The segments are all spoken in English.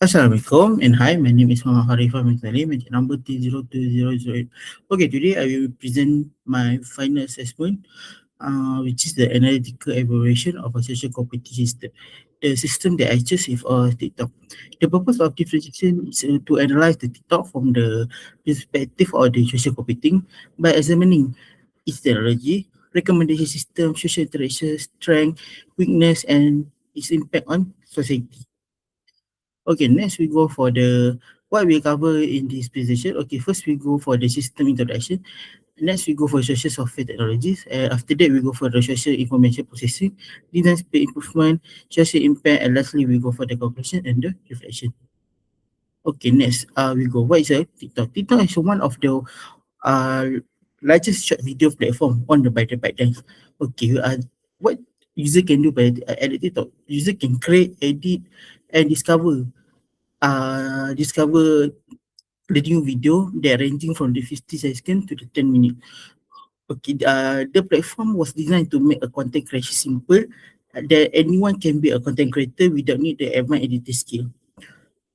Assalamualaikum and hi, my name is Muhammad Harifah Mizali, magnet number T020008. Okay, today I will present my final assessment, which is the analytical evaluation of a social computing system. The system that I choose is TikTok. The purpose of differentiation is to analyze the TikTok from the perspective of the social computing by examining its technology, recommendation system, social interaction, strength, weakness, and its impact on society. Okay, next we go for the what we cover in this presentation. Okay, first we go for the system introduction. Next we go for social software technologies. And after that we go for the social information processing, design speed improvement, social impact, and lastly we go for the conclusion and the reflection. Okay, next we go. What is a TikTok? TikTok is one of the uh largest short video platform on the by the ByteDance. Okay, what user can do by at the TikTok? User can create, edit, and discover the new video. They're ranging from the 50 seconds to the 10 minutes. Okay, the platform was designed to make a content creation simple, that anyone can be a content creator without need the advanced editing skill.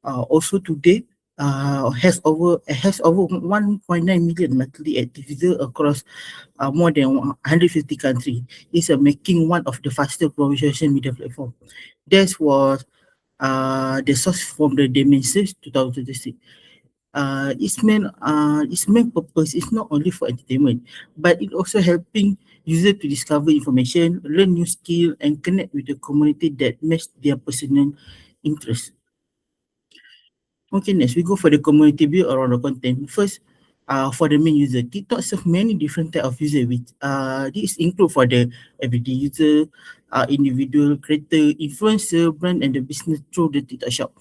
Also today, has over 1.9 million monthly active users across more than 150 countries. It's making one of the fastest growing social media platform. That was the source from the Dimensions 2026. Its main purpose is not only for entertainment, but it also helping user to discover information, learn new skill, and connect with the community that match their personal interest. Okay, next we go for the community view around the content. First, for the main user, TikTok serve many different type of user, which this include for the everyday user, individual creator, influencer, brand, and the business through the TikTok shop.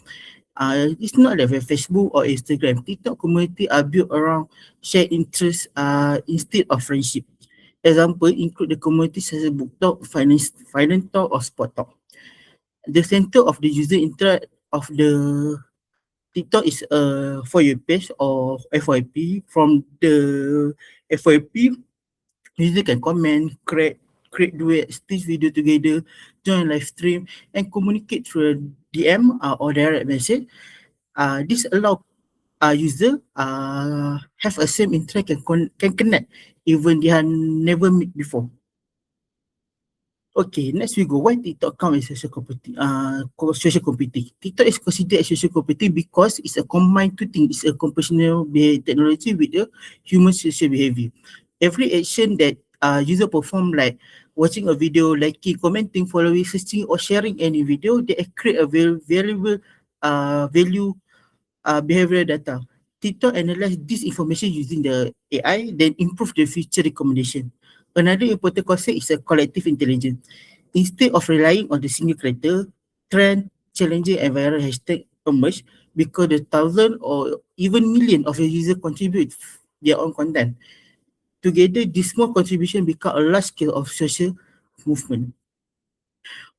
It's not like Facebook or Instagram. TikTok community are built around shared interests instead of friendship. Example include the community such as book talk, finance talk, or sport talk. The center of the user interact of the TikTok is a for your page or FYP. From the FYP, user can comment, create duet, stitch video together, join live stream, and communicate through a DM or direct message. This allow user have a same interest can connect even they have never meet before. Okay, next we go. Why TikTok count as social computing? Social computing. TikTok is considered as social computing because it's a combined two things. It's a computational technology with the human social behavior. Every action that user perform, like watching a video, liking, commenting, following, searching, or sharing any video, they create a very valuable value behavioral data. TikTok analyze this information using the AI, then improve the future recommendation. Another important concept is a collective intelligence. Instead of relying on the single creator, trend, challenging, and viral hashtag emerge because the thousand or even million of your users contribute their own content. Together, this small contribution become a large scale of social movement.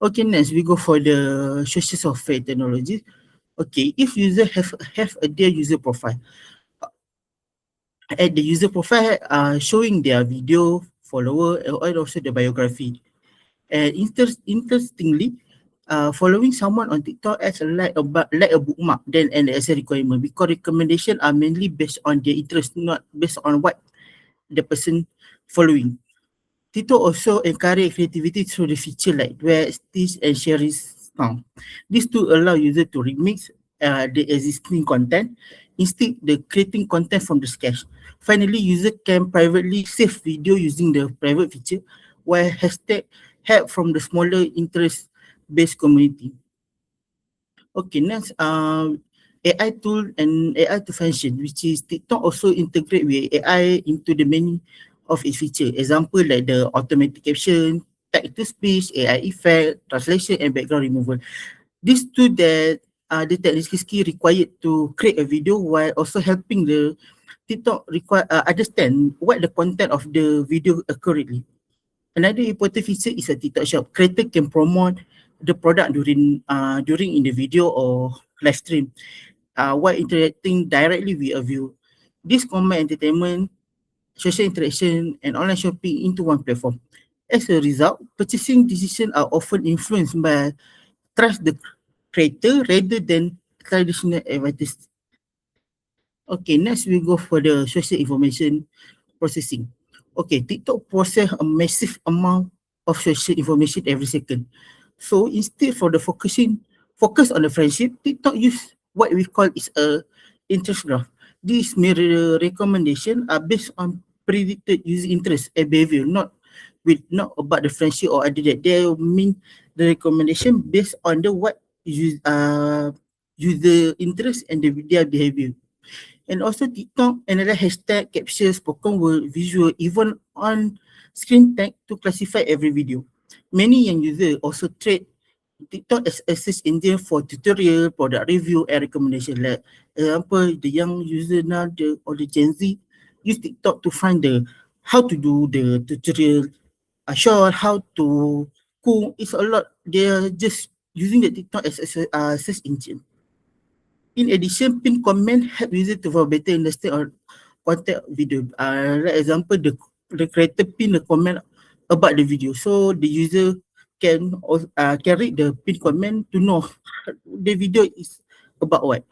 Okay, next we go for the social software technology. Okay, if user have a their user profile, at the user profile showing their video, follower, and also the biography. And interestingly, following someone on TikTok as like a bookmark than an as a requirement because recommendation are mainly based on their interest, not based on what the person following. TikTok also encourage creativity through the feature like duet, stitch, and sharing sound. These two allow user to remix the existing content instead the creating content from the sketch. Finally, user can privately save video using the private feature, while hashtag help from the smaller interest-based community. Okay, next, AI tool and AI to function, which is TikTok also integrate with AI into the many of its feature. Example like the automatic caption, text to speech, AI effect, translation, and background removal. These two that the technical skill required to create a video while also helping the TikTok understand what the content of the video accurately. Another important feature is a TikTok shop. Creator can promote the product during in the video or live stream while interacting directly with a viewer. This combine entertainment, social interaction, and online shopping into one platform. As a result, purchasing decisions are often influenced by trust the creator rather than traditional advertising. Okay, next we go for the social information processing. Okay, TikTok process a massive amount of social information every second. So instead for the focus on the friendship, TikTok use what we call is a interest graph. These mirror recommendation are based on predicted user interest and behavior, not about the friendship or other that. They mean the recommendation based on the what user interest and their behavior. And also TikTok, another hashtag captures spoken word, visual, even on screen tag to classify every video. Many young users also trade TikTok as a search engine for tutorial, product review, and recommendation. Like example, the young user now, or the Gen Z, use TikTok to find the how to do the tutorial, short, how to cook. It's a lot. They are just using the TikTok as a search engine. In addition, pin comment help user to for better understand or content video. Like example, the creator pin a comment about the video, so the user can read the pin comment to know the video is about what.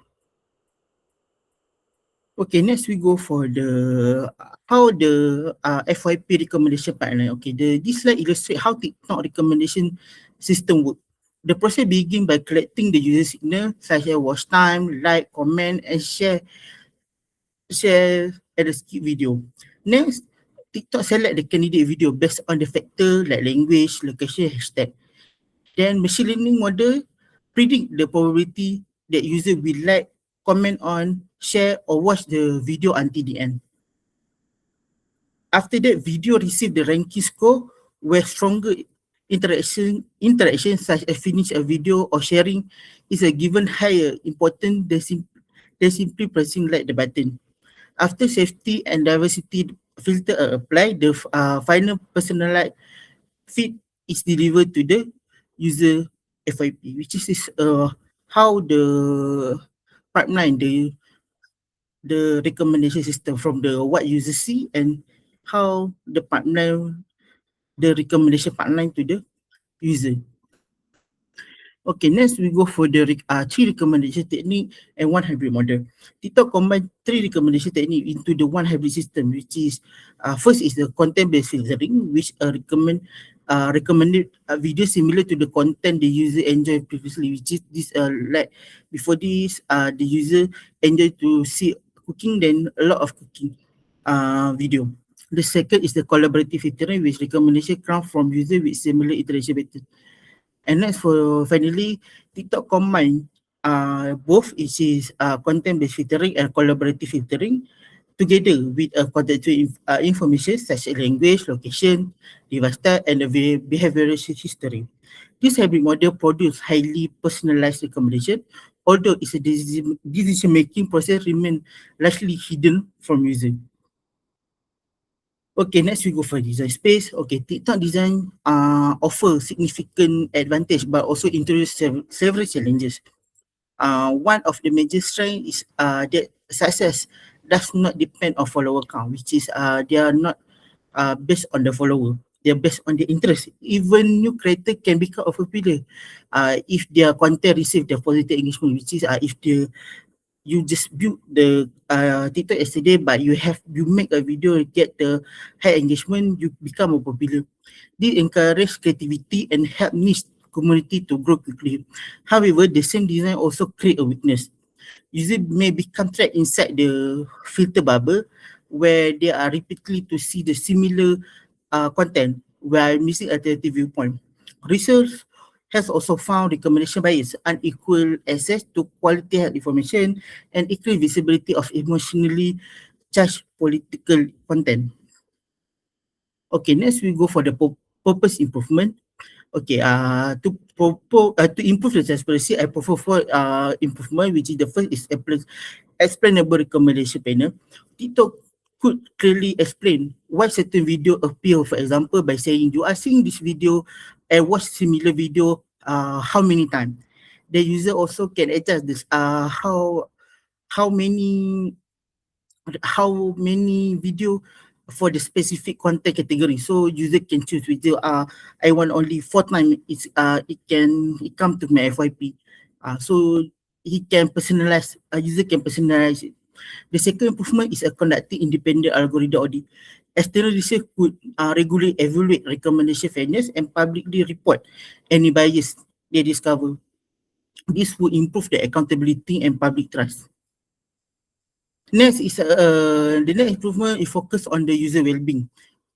Okay, next we go for the how the FYP recommendation pipeline. Okay, this slide illustrate how TikTok recommendation system work. The process begin by collecting the user signal such as watch time, like, comment, and share and the skip video. Next, TikTok select the candidate video based on the factor like language, location, hashtag. Then machine learning model predict the probability that user will like, comment on, share or watch the video until the end. After that, video receive the ranking score where stronger interaction such as finish a video or sharing is a given higher important than simply pressing like the button. After safety and diversity filter are applied, the final personalized feed is delivered to the user FYP, which is how the pipeline, the recommendation system from the what user see and how the pipeline, the recommendation pipeline to the user. Okay, next we go for the three recommendation technique and one hybrid model. TikTok combine three recommendation technique into the one hybrid system, which is first is the content-based filtering, which recommended video similar to the content the user enjoyed previously, which is this like before this the user enjoy to see cooking, then a lot of cooking video. The second is the collaborative filtering, which recommendation come from user with similar interaction pattern. And next for finally, TikTok combine both it is content-based filtering and collaborative filtering together with a contextual information such as language, location, device type, and the behavioral history. This hybrid model produce highly personalized recommendation, although it's a decision-making process remain largely hidden from user. Okay, next we go for design space. Okay, TikTok design offer significant advantage but also introduce several challenges. One of the major strength is that success does not depend on follower count, which is they are not based on the follower. They are based on the interest. Even new creator can become popular if their content receive the positive engagement, which is if you just build the TikTok yesterday, but you make a video get the high engagement, you become a popular. This encourage creativity and help niche community to grow quickly. However, the same design also create a weakness. User may become trapped inside the filter bubble where they are repeatedly to see the similar content while missing alternative viewpoint. Research has also found recommendation bias, unequal access to quality health information, and equal visibility of emotionally charged political content. Okay, next we go for the purpose improvement. Okay, to improve the transparency, I propose for improvement, which is the first is explainable recommendation panel. TikTok could clearly explain why certain video appear, for example, by saying you are seeing this video and watch similar video how many times. The user also can adjust this how many video for the specific content category. So user can choose video. I want only 4 times. It come to my FYP. So a user can personalize it. The second improvement is a conducting independent algorithm audit. External research could regularly evaluate recommendation fairness and publicly report any bias they discover. This would improve the accountability and public trust. Next is the next improvement is focused on the user well-being.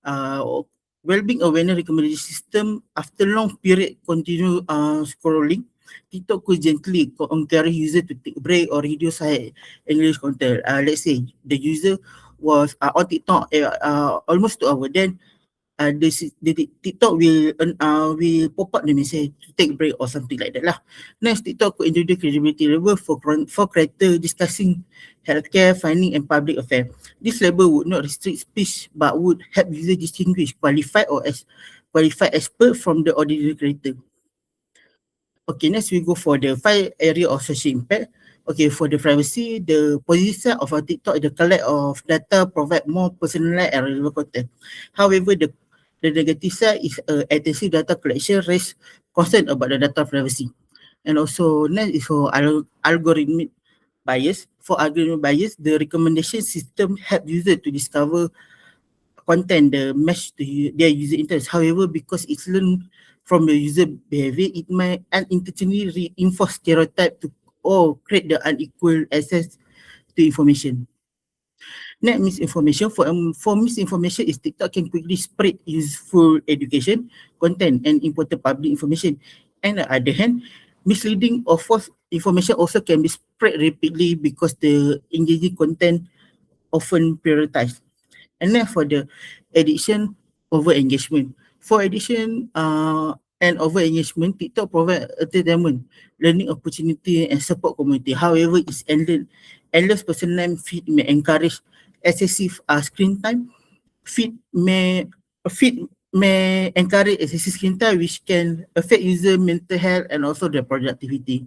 Uh, Well-being awareness recommendation system after long period continue scrolling, TikTok could gently encourage user to take break or reduce high English content. Let's say the user was on TikTok almost 2 hours, then the TikTok will pop up the message to take break or something like that lah. Next, TikTok could introduce credibility level for creator discussing healthcare, finance and public affairs. This level would not restrict speech but would help users distinguish qualified expert from the ordinary creator. Okay, next we go for the 5 area of social impact. Okay, for the privacy, the positive side of a TikTok is the collect of data provide more personalized and relevant content. However, the negative side is excessive data collection raise concern about the data privacy. And also next is for algorithmic bias. For algorithmic bias, the recommendation system help user to discover content the match to their user interest. However, because it's learned from the user behavior, it might unintentionally reinforce stereotype to or create the unequal access to information. Next, misinformation. For misinformation is TikTok can quickly spread useful education, content and important public information. And on the other hand, misleading or false information also can be spread rapidly because the engaging content often prioritized. And then for the addiction over engagement. For addiction and over engagement, TikTok provide entertainment, learning opportunity and support community. However, its endless personalized feed may encourage excessive screen time. Feed may encourage excessive screen time, which can affect user mental health and also their productivity.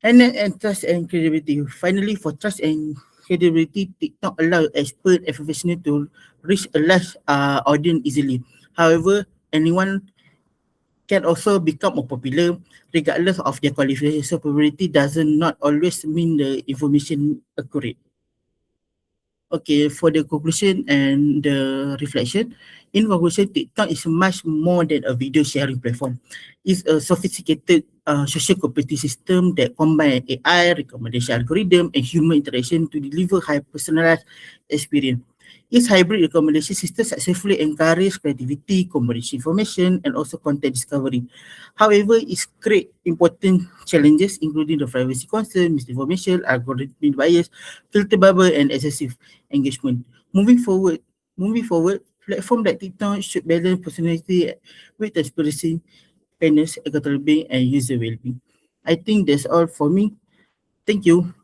And trust and credibility. Finally, for trust and credibility, TikTok allow expert and professional to reach a large audience easily. However, anyone can also become more popular regardless of their qualification. So popularity doesn't not always mean the information accurate. Okay, for the conclusion and the reflection, in conclusion, TikTok is much more than a video sharing platform. It's a sophisticated social computing system that combines AI, recommendation algorithm, and human interaction to deliver high personalized experience. Its hybrid recommendation system successfully encourages creativity, combination information, and also content discovery. However, it creates important challenges, including the privacy concern, misinformation, algorithmic bias, filter bubble, and excessive engagement. Moving forward, platform like TikTok should balance personality with transparency, fairness, accountability, and user well-being. I think that's all for me. Thank you.